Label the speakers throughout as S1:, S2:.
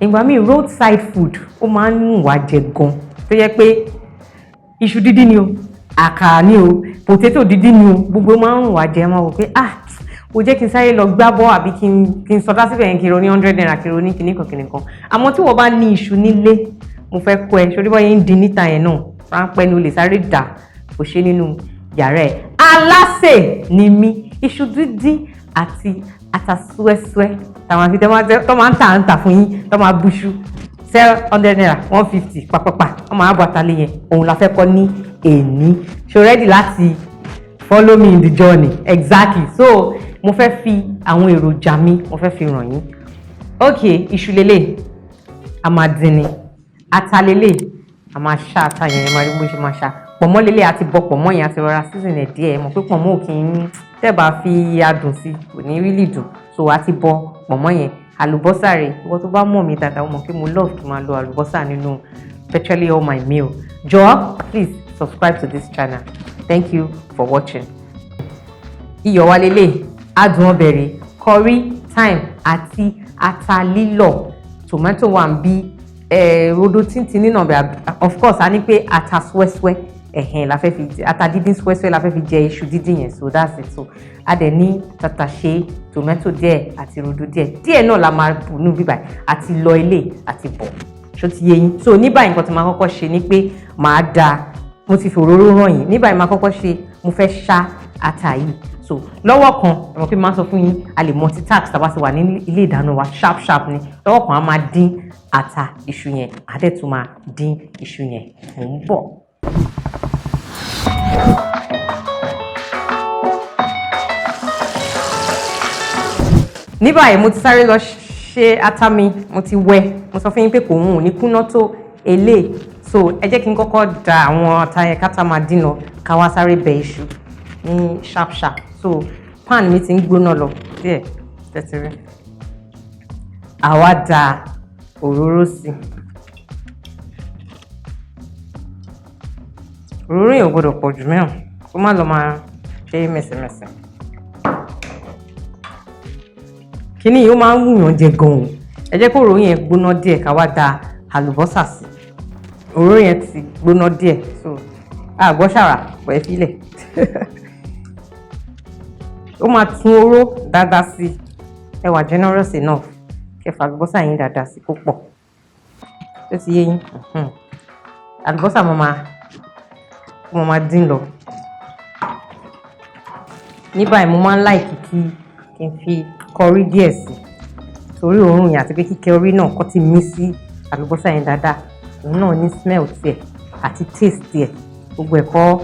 S1: ìgbà míì roadside food ó máa ń wà jẹ gan tó yẹ pé iṣu dídí ni o àkàrà ni o potato dídí ni o gbogbo máa ń wà jẹ máa wò pé ó jẹ́ kí n sáré lọ gbábọ́ àbí kí n sọdá síbẹ̀ yẹn kí n ro ní 100 naira kí n ro ní kìnnìkan àmọ́ tí wọ́n bá ní iṣu nílé mo fẹ́ kọ́ ẹ ṣorí bọ́ yẹn ń di níta yẹn náà ráńpẹ́ ni o lè sáré dà kò ṣe nínú yàrá ẹ̀. Alase Nimi iṣu dídí àti ata súẹ́súẹ́ táwọn àfi tó máa ń tà fún yín tó máa buṣu 100 naira 150 pàpàpà wọ́n máa bọ̀ àtàlẹ́ yẹn òun la fẹ́ kọ́ ní èní. ṣo ready láti follow me in the journey? Exactly. So mo fẹ́ fi àwọn èròjà mi mo fẹ́ fi ràn yín. Ok, iṣu lélẹ̀ a máa dín ni, ata lélẹ̀ a máa ṣá ata yẹn máa rí bó ṣe máa ṣá. Pọ̀nmọ́ lélẹ̀ àti bọ pọ̀nmọ́ yẹn àti rọra season ẹ̀ díẹ̀ mọ̀ pé pọ̀nmọ́ ò kí ń tẹ́bà fi adùn sí kò ní really dùn, so àti bọ pọ̀nmọ́ yẹn. Àlùbọ́sà rẹ̀ ìwọ tó bá mọ̀ mi dáadáa mọ̀ pé mo love kí n máa lo àlùbọ́sà nínú virtually all my meal. Jọ̀ọ́ please subscribe to this channel. Thank you for watching. Iyọ̀ wa lélẹ̀, adùn ọbẹ̀ rẹ̀, curry, thyme àti ata Lilo, tomato wà ń bí rodo tíntín nínú ọbẹ̀. Of course a ní pé ata súẹ́súẹ́ la fẹ́ fi ata dídín súẹ́súẹ́ la fẹ́ fi jẹ iṣu dídín yẹn, so that's it. So a dẹ̀ ní tàtàṣé, tomato díẹ̀ àti rodo díẹ̀ náà la máa bù nínú bíbà àti lọ ilé àti bọ̀. Ṣó ti yé yín? So ní báyìí nǹkan tí máa kọ́kọ́ ṣe ni pé màá mo ti fi òróró ràn yín. Ní báyìí máa kọ́kọ́ ṣe mo fẹ́ ṣá ata yìí. So lọ́wọ́ kan ẹ̀rọ pé máa sọ fún yín a lè multitask tá a bá ti wà ní ilé ìdáná wa sharp ni. Lọ́wọ́ kan a máa dín ata iṣu yẹn a dẹ̀ tún máa dín iṣu yẹn. Mò ń bọ̀. Ní báyìí mo ti sáré lọ ṣe ata mi, mo ti wẹ, mo sọ fún yín pé kò hùn ní kúná tó elé. So ẹ jẹ́ kí n kọ́kọ́ da àwọn ata yẹn káta máa dín lọ ká wá sáré bẹ iṣu ní sharp. So pan mi ti ń gbóná lọ díẹ̀ tẹ́tẹ́rẹ́. Àwa da òróró sí. Òróró yẹn ò gbọdọ̀ pọ̀ jù mẹ́rin kó má lọ máa ṣe mẹ́sẹ̀mẹ́sẹ̀. Kíní yìí ó máa ń wùyàn jẹ gan-an. Ẹ jẹ́ kó òróró yẹn gbóná díẹ̀ ká wá da àlùbọ́sà sí. Òróró yẹn ti gbóná díẹ̀, so àgbọ̀ ṣàrà pẹ̀ fílẹ̀. Ó máa tún oró dáadáa sí. Ẹ wà generous enough kẹfà àlùbọ́sà yín dáadáa sí kó pọ̀. Ó ti yé yín. Àlùbọ́sà mo máa dín lọ. Ní báyìí mo máa ń like kí n fi curry díẹ̀ sí torí òórùn yẹn àti pé kí curry náà kó ti mí sí àlùbọ́sà yẹn dáadáa. Òun náà ní smell tiẹ̀ àti taste tiẹ̀. Gbogbo ẹ̀kọ́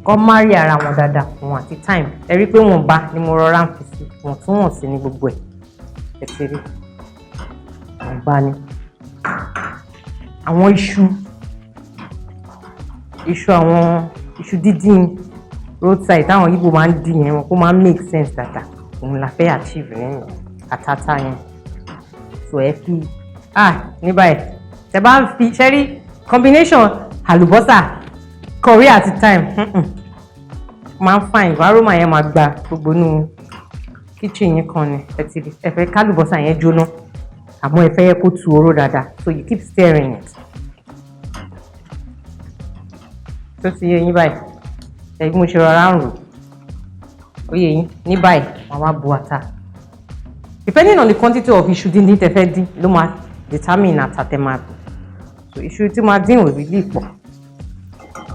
S1: kọ́ marry ara wọn dáadáa òun àti thyme. Ẹ rí pé wọ́n bá ni mo rọra ń fi sí wọ́n tún wọ̀n sí ní gbogbo ẹ̀. Ẹ ti rí wọ́n bá ní. Àwọn iṣu dídín roadside táwọn Igbo máa ń dín yẹn wọn kó máa ń make sense dáadáa. Òun la fẹ́ achieve yẹn àtàtà yẹn. So ẹ fi ní báyìí tẹ bá ń fi ṣẹ́rí combination àlùbọ́sà curry àti thyme máa ń fine aroma yẹn máa gba gbogbo inú kitchen yẹn kan ni. Ẹ fẹ́ kálùbọ́sà yẹn jóná àmọ́ ẹ fẹ́ yẹ kó tu oró dáadáa, so you keep stirring it. Tó ti yé yín báyìí ẹ̀gbọ́n mo ṣe rọra ń rò ó yé yín. Ní báyìí màá wá bu ata. Depending on the quantity of iṣu díndín tẹ fẹ́ dín ló máa determine ata tẹ máa bù. So iṣu tí máa dín ò rí lè pọ̀.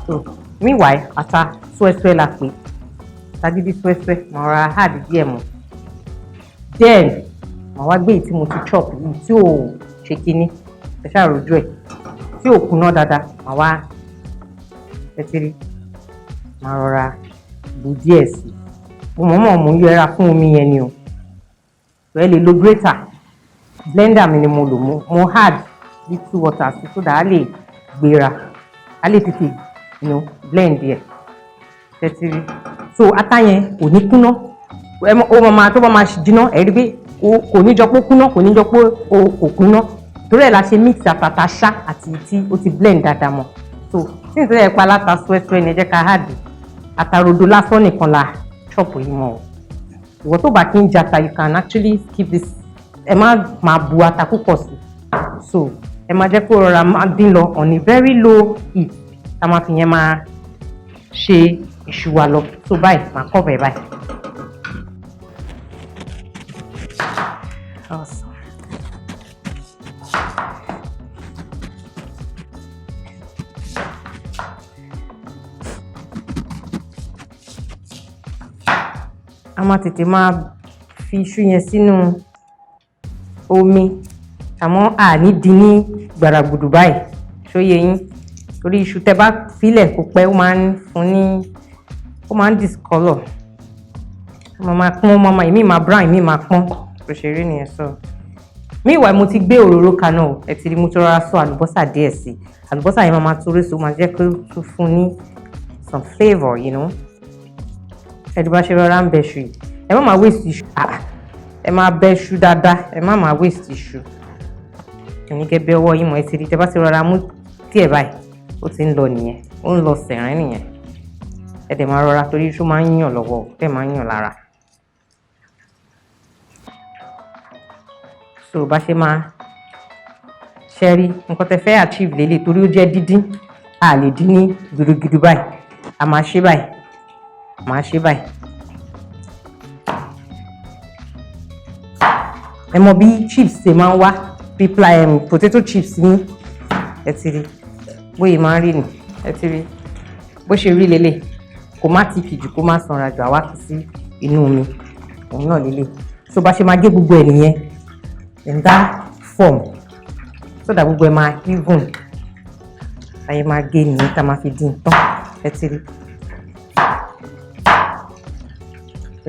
S1: So meanwhile ata súẹ́súẹ́ la pè, ata dídí súẹ́súẹ́ màá ra hard díẹ̀ mọ́. Then màá wá gbé èyí tí mo ti chop yìí tí ò ṣe kíní ẹ ṣáà rojú ẹ̀ tí ò kúná dáadáa màá wá tẹ́tírí màá rọra bù díẹ̀ sí. Mo ń yẹra fún omi yẹn ni o. Ẹ lè lo grater, blender mi ni mo lò mo add little water sí so that a lè gbéra a lè tètè blend yẹ tẹ́tírí. So ata yẹn kò ní kúná ó máa tó bá máa jiná ẹ rí pé kò ní jọ pé kúná kò ní jọ pé kò kúná torí ẹ̀ la ṣe mix àtàtà ṣá àti tí ó ti blend dáadáa mọ́. So tí n tẹ́lẹ̀ pa láta súẹ́súẹ́ ni ẹ jẹ́ ká add ata rodo lásán nìkan la chop yìí mọ́ o. Ìwọ tó bá kí ń jata you can actually skip this. Ẹ má máa bu ata púpọ̀ sí so ẹ máa jẹ́ kó rọra máa dín lọ on a very low heat tá máa fi yẹn máa ṣe iṣu wa lọ. So báyìí máa cover báyìí. Awesome. A máa tètè máa fi iṣu yẹn sínú omi àmọ́ àní dín ní gbàràgbùdù báyìí ṣó yé yín torí iṣu tẹ́ bá filẹ̀ kó pẹ́ ó máa ń fún ní ó máa ń discolor máa pọ́n máa ìmí máa brown ìmí máa pọ́n bó ṣe rí nìyẹn. So meanwhile mo ti gbé òróró kaná o ẹ ti rí mo tó rọra sọ àlùbọ́sà díẹ̀ sí àlùbọ́sà yẹn máa torí so máa jẹ́ kó tún fún ní some flavour you know. Ẹ̀dùn bá ṣe rọra ń bẹ ṣù yìí ẹ má máa waste iṣu ẹ máa bẹ ṣu dáadáa ẹ má máa waste iṣu ẹni gẹ́gẹ́ bí ọwọ́ yìí mọ̀ ẹ ti rí tẹ bá ti rọra mú díẹ̀ báyìí ó ti ń lọ nìyẹn ó ń lọ sẹ̀rín nìyẹn ẹ dẹ̀ máa rọra torí iṣu máa ń yàn lọ́wọ́ tẹ̀ máa ń yàn lára. So bá ṣe máa ṣẹ́rí nǹkan tẹ fẹ́ achieve lélẹ̀ torí ó jẹ́ dídín a lè dín ní gidigidi báyìí a máa ṣe báyìí máa ṣe báyìí. Ẹ mọ̀ bí chips ṣe máa ń wá bí potato chips ní ẹ ti rí bóyá máa ń rí ni ẹ ti rí bó ṣe rí lélẹ̀ kò má ti kìjù kó má sanra jù àwa fi sí inú omi òun náà lélẹ̀. So bá ṣe máa gé gbogbo ẹ̀ nìyẹn in that form so that gbogbo ẹ̀ máa even ayé máa gé nìyẹn tá máa fi dín tán ẹ ti rí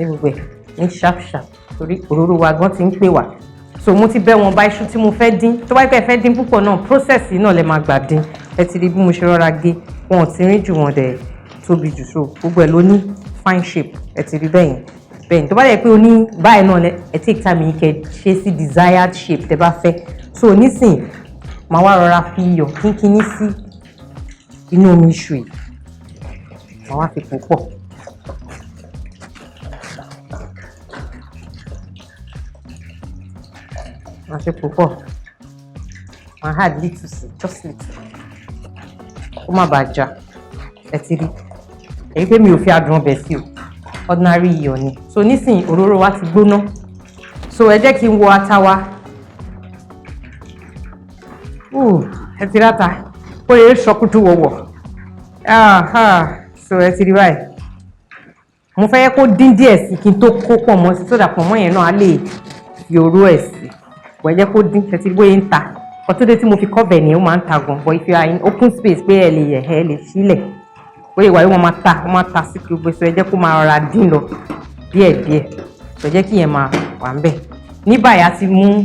S1: gbogbo ẹ̀ ní sharp torí òróró wa gan ti ń pè wá. So mo ti bẹ́ wọn bá iṣu tí mo fẹ́ dín tó bá yẹ pé ẹ fẹ́ dín púpọ̀ náà process náà lẹ máa gbà dín ẹ ti rí bí mo ṣe rọra gé wọn ò ti rìn jù wọn dẹ̀ tóbi jù so gbogbo ẹ̀ ló ní fine shape ẹ ti rí bẹ́yìn tó bá yẹ pé o ní báyìí náà ẹ take time yìí kẹ́ ṣe sí desired shape tẹ bá fẹ́. So nísìnyí màá wá rọra fi iyọ̀ kínkínní sí inú omi iṣu yìí màá wá fi pò pọ̀. Màá fi pò pọ̀ màá add little sí just little kó má bàa já ẹ ti rí èyí pé mi ò fi adùn ọbẹ̀ sí o ordinary iyọ̀ ni. So nísìnyí òróró wa ti gbóná so ẹ jẹ́ kí n wọ ata wa ẹ ti ráta ó yẹ ṣọkútù wọ̀wọ̀ so ẹ ti rí báyìí mo fẹ́ kó dín díẹ̀ sí kí n tó kó pọ̀nmọ́ sí sódà pọ̀nmọ́ yẹn náà á lè fi òró ẹ̀ sí wọ́n ẹ jẹ́ kó dín ẹ ti rí bóyá ń ta ọtúndé tí mo fi cover ni ó máa ń ta gan but if you are in open space pé ẹ lè yẹ̀ ẹ lè sílẹ̀ bóyá ìwà yìí wọ́n máa ta sí kí gbogbo ẹ jẹ́ kó máa rọra dín lọ díẹ̀díẹ̀ tó jẹ́ kí yẹn máa wà ń bẹ̀. Ní báyìí a ti mú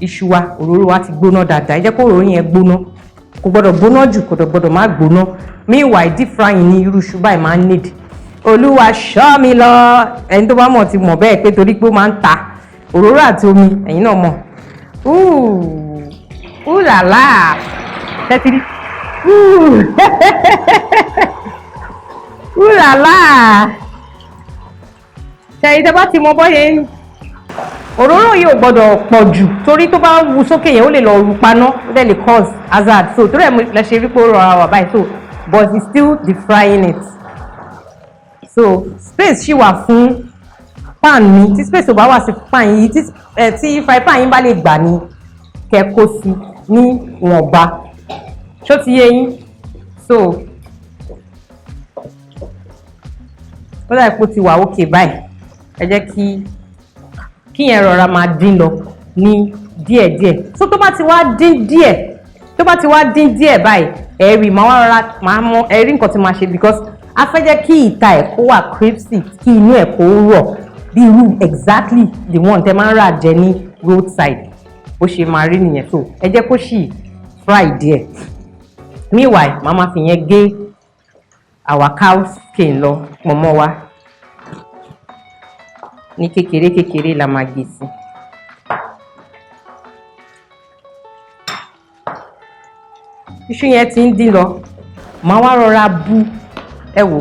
S1: iṣu wa òróró wa ti gbóná dáadáa ẹ jẹ́ kó òróró yẹn gbóná kò gbọ́dọ̀ gbóná jù kò gbọ́dọ̀ má gbóná. Meanwhile deep frying ní irú iṣu báyìí máa ń need olúwa ṣọ́ mi lọ ẹni tó bá mọ̀ ti mọ̀ bẹ́ẹ̀ pé torí pé ó máa ń ta òróró àti omi ẹ̀yin náà mọ̀ làlá tẹ́tìrí làlá ṣẹ̀yìn tẹ́ bá ti mọ bọ́yẹ òróró yìí ò gbọ́dọ̀ pọ̀ jù torí tó bá wu sókè yẹn ó lè lọ rú paná ó dẹ̀ lè cause hazard so torí ẹ̀ lẹ ṣe rí pé ó rọra wà báyìí so but it's still deep frying it. So space ṣì wà fún pan mi tí space ò bá wà sí pan yìí tí fry pan yín bá lè gbà ní kẹ́ kó sí ní ìwọ̀nba ṣó ti yé yín. So ó dà pé ó ti wà òkè báyìí ẹ jẹ́ kí yẹn rọra máa dín lọ ní díẹ̀díẹ̀. So tó bá ti wá dín díẹ̀ báyìí ẹ̀rí máa wá rọra máa mọ ẹ̀rí nǹkan tí máa ṣe because a fẹ́ jẹ́ kí ìta ẹ̀ kó wà crispy kí inú ẹ̀ kó rọ̀ bí irú exactly the one tẹ́ máa ń rà jẹ ní roadside bó ṣe máa rí nìyẹn. So ẹ jẹ́ kó ṣì fry díẹ̀. Meanwhile màá máa fi yẹn gé our cow skin lọ pọ̀nmọ́ wa ní kékeré la máa gé sí. Iṣu yẹn ti ń dín lọ màá wá rọra bu ẹ wò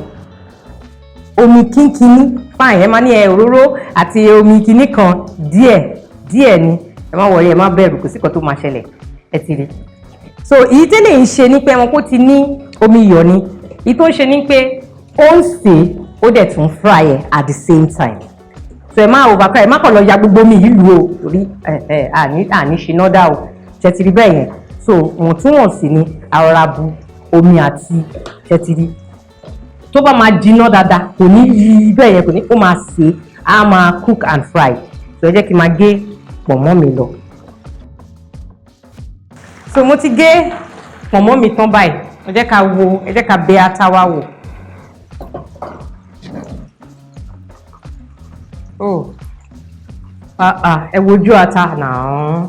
S1: omi kínkínní fine ẹ máa ní òróró àti omi kíní kan díẹ̀ ni ẹ má worry, ẹ má bẹ̀rù, kò sí kan tó máa ṣẹlẹ̀, ẹ ti rí. So èyí tẹ́lẹ̀ ń ṣe ní pé wọn kó ti ní omi iyọ̀ ni, èyí tó ń ṣe ní pé ó ń sè ó dẹ̀ tún fry ẹ̀ at the same time. So ẹ má overfry, ẹ má kàn lọ ya gbogbo omi yìí lù o, torí àní ṣe náà dá o, ṣe ti rí bẹ́ẹ̀ yẹn. So wọ̀ntúnwọ̀nsì ni àrọ̀ra bu omi àti ṣe ti rí. Tó bá máa jiná dáadáa kò ní yí bẹ́ẹ̀ yẹn, kò ní kó máa sè á máa cook and fry. So ẹ jẹ́ kí n máa gé pọ̀nmọ́ mi lọ. So mo ti gé pọ̀nmọ́ mi tán báyìí, ẹ jẹ́ ká bẹ ata wa wò. Ẹ wojú ata náà.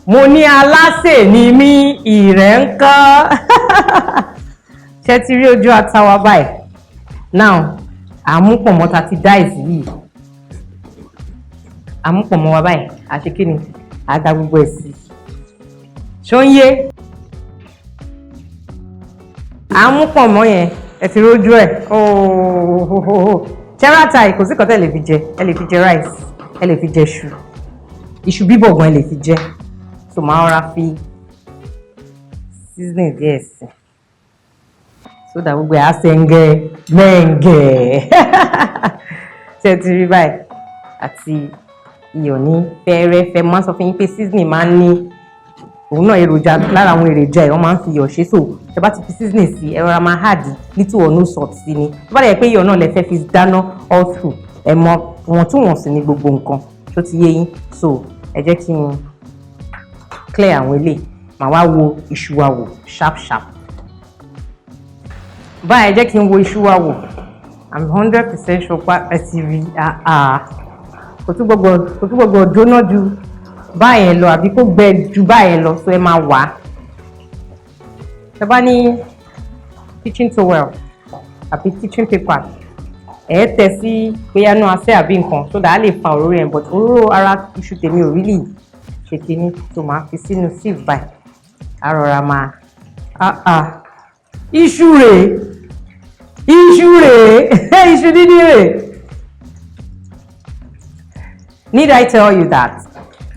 S1: Mo ní Alase Nimi Iren-kan. Ṣé ti rí ojú ata wa báyìí? Now, àmú pọ̀nmọ́ ta ti dice yìí. Àmú pọ̀nmọ́ wa báyìí, àṣẹ kí ni? Àdá gbogbo ẹ̀ sí. Ṣó ń yé? Àmú pọ̀nmọ́ yẹn, ẹ ti rójú ẹ̀. Ṣẹ́ráta yìí kò sí kan tẹ́ lè fi jẹ. Ẹ lè fi jẹ rice, ẹ lè fi jẹ iṣu bíbọ̀ gan ẹ lè fi jẹ. So máa rọra fi seasoning díẹ̀ sí. So that gbogbo ẹ̀ á ṣẹ̀ǹgẹ̀ mẹ́ǹgẹ̀. Ṣé ti rí báyìí? Àti iyọ̀ ní fẹ́rẹ́fẹ́. Máa sọ fún yín pé seasoning máa ń ní òun náà èròjà lára àwọn èròjà ẹ̀ wọ́n máa ń fi iyọ̀ ṣe. So tẹ́ bá ti fi seasoning sí, ẹ rọra máa add little or no salt sí ni. Tó bá dẹ̀ pé iyọ̀ náà lẹ fẹ́ fi dáná all through, ẹ mọ wọ̀ntúnwọ̀nsì ní gbogbo nǹkan tó ti yé yín. So ẹ jẹ́ kí n clear àwọn eléyìí, màá wá wo iṣu wa wò sharp. Báyìí ẹ jẹ́ kí n wo iṣu wa wò. I'm 100% sure pa ẹ ti rí kò tún gbọdọ̀ jóná ju báyẹn lọ àbí kó gbẹ ju báyẹn lọ. So ẹ máa wà á. Ẹ bá ní kitchen towel àbí kitchen paper, ẹ tẹ̀ sí bóyá inú asẹ́ àbí nǹkan so that á lè fa òróró yẹn, but òróró ara iṣu tèmi ò really ṣe kíní, tó máa fi sínú sieve báyìí. A rọra máa iṣu rèé iṣu dídí rèé. Need I tell you that?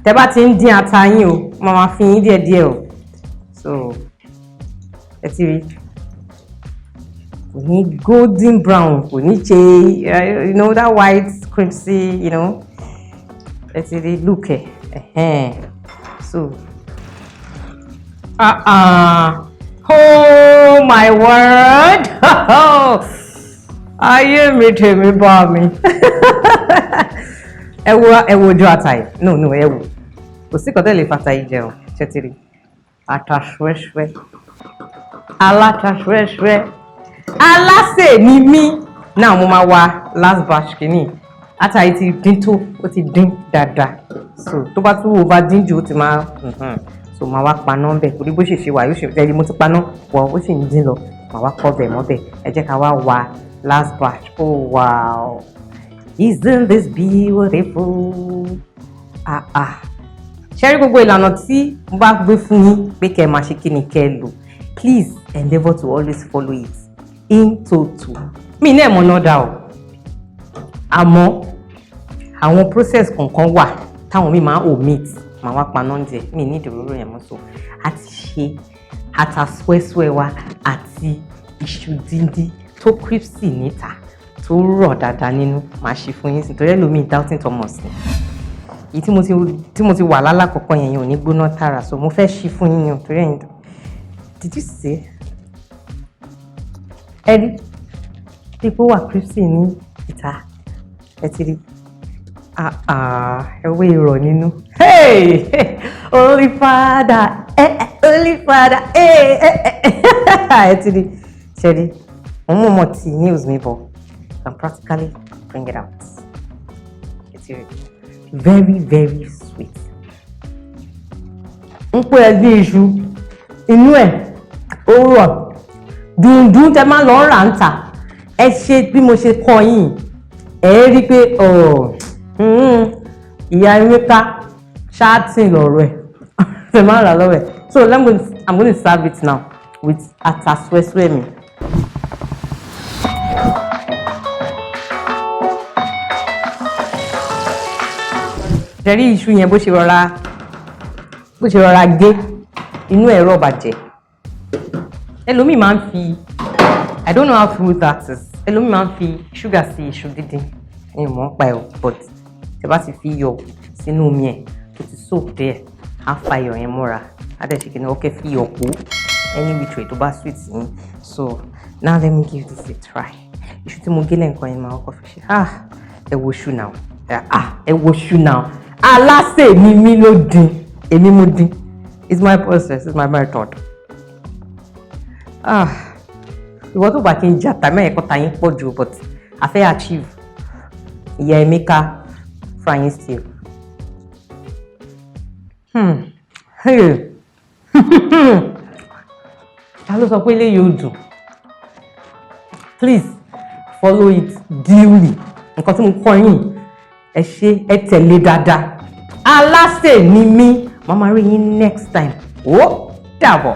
S1: Tẹ́ bá ti ń dín ata yín o, máa fi yín díẹ̀díẹ̀ o. So ẹ ti rí, kò ní golden brown, kò ní ṣe you know that white crispy, you know. Ẹ ti rí look ẹ̀. So oh my word. Ayé mi tèmi bá mi. Ẹ wo ojú ata yìí. No, ẹ wo. Kò sí kan tẹ́ lè fata yìí jẹun. Ṣé ti rí? Ata ṣwẹ́ṣwẹ́. Alata ṣwẹ́ṣwẹ́. Alase Nimi. Now mo máa wá last batch kìíní. Ata yìí ti dín tó, ó ti dín dáadáa. So tó bá tún over dín jù ó ti máa so máa wá paná bẹ̀. Torí bó ṣe ṣe wà yóò ṣe tẹ́lẹ̀ mo ti paná wọ̀ ó sì ń dín lọ. Màá wá kọ́ bẹ̀ mọ́ bẹ̀. Ẹ jẹ́ ká wá wá last batch. Oh wow. Isn't this beautiful? Ṣé rí gbogbo ìlànà tí mo bá gbé fún yín pé kẹ́ ẹ máa ṣe kí ni kẹ́ ẹ lò. Please endeavour to always follow it in total. Mi náà mọ̀ náà dá o. Àmọ́ àwọn process kankan wà táwọn mi máa omit, máa wá paná ń jẹ. Mi ní ìdòróró yẹn mọ́ so. Àti ṣe ata swẹ́swẹ́ wa àti iṣu díndín tó crispy níta, tó rọ̀ dáadáa nínú, máa ṣe fún yín sí torí ẹlòmíì doubting Thomas ni. Èyí tí mo ti wà lálàkọ́kọ́ yẹn ò ní gbóná tààrà, so mo fẹ́ ṣí fún yín torí ẹ̀yin. Did you see? Ẹ rí pípọ́ wà crispy ní ìta, ẹ ti rí. Ẹwé ìrọ̀ nínú. Hey! Holy Father! Holy Father! Ẹ ti rí. Ṣé rí? Mo mọ̀ tí news mi bọ̀. Can practically bring it out. It's very, very sweet. N pè ẹ́ bí iṣu, inú ẹ̀ ó rọ̀, dùndún tẹ máa lọ rà ń tà. Ẹ ṣe bí mo ṣe kọ́ yín, ẹ rí pé ìyá Emeka ṣáàtì lọ́rọ̀ ẹ̀, tẹ máa rà lọ́wọ́ ẹ̀. So I'm going to serve it now with ata swẹ́swẹ́ mi. Jẹ́rí iṣu yẹn bó ṣe rọra bó ṣe rọra gé inú ẹ̀rọ bàjẹ́ ẹlòmíì máa ń fi I don't know how true that is ẹlòmíì máa ń fi ṣúgà sí iṣu dídín ní ìmọ̀ pa ẹ̀ but tí bá ti fi iyọ̀ sínú omi ẹ̀ tó ti soak díẹ̀ á fa iyọ̀ yẹn mọ́ra á dẹ̀ ṣe kí ni ó kẹ́ fi iyọ̀ pò any which way tó bá sweet yín so now let me give this a try iṣu tí mo gé lẹ́ǹkan yẹn máa kọ́kọ́ fi ṣe ẹ wo ṣú now ẹ wo ṣú now Alase Nimi ló dín èmi mo dín it's my process it's my method ìwọ tó bá kí n jà tàmí ẹ̀kọ́ ta yín pọ̀ jù but I fẹ́ achieve ìyá Emeka frying stew ta ló sọ pé ilé yóò dùn please follow it duly nǹkan tí mo kọ́ yín ẹ ṣe ẹ tẹ̀lé dáadáa Alase Nimi màmá rí yín next time ó dàbọ̀.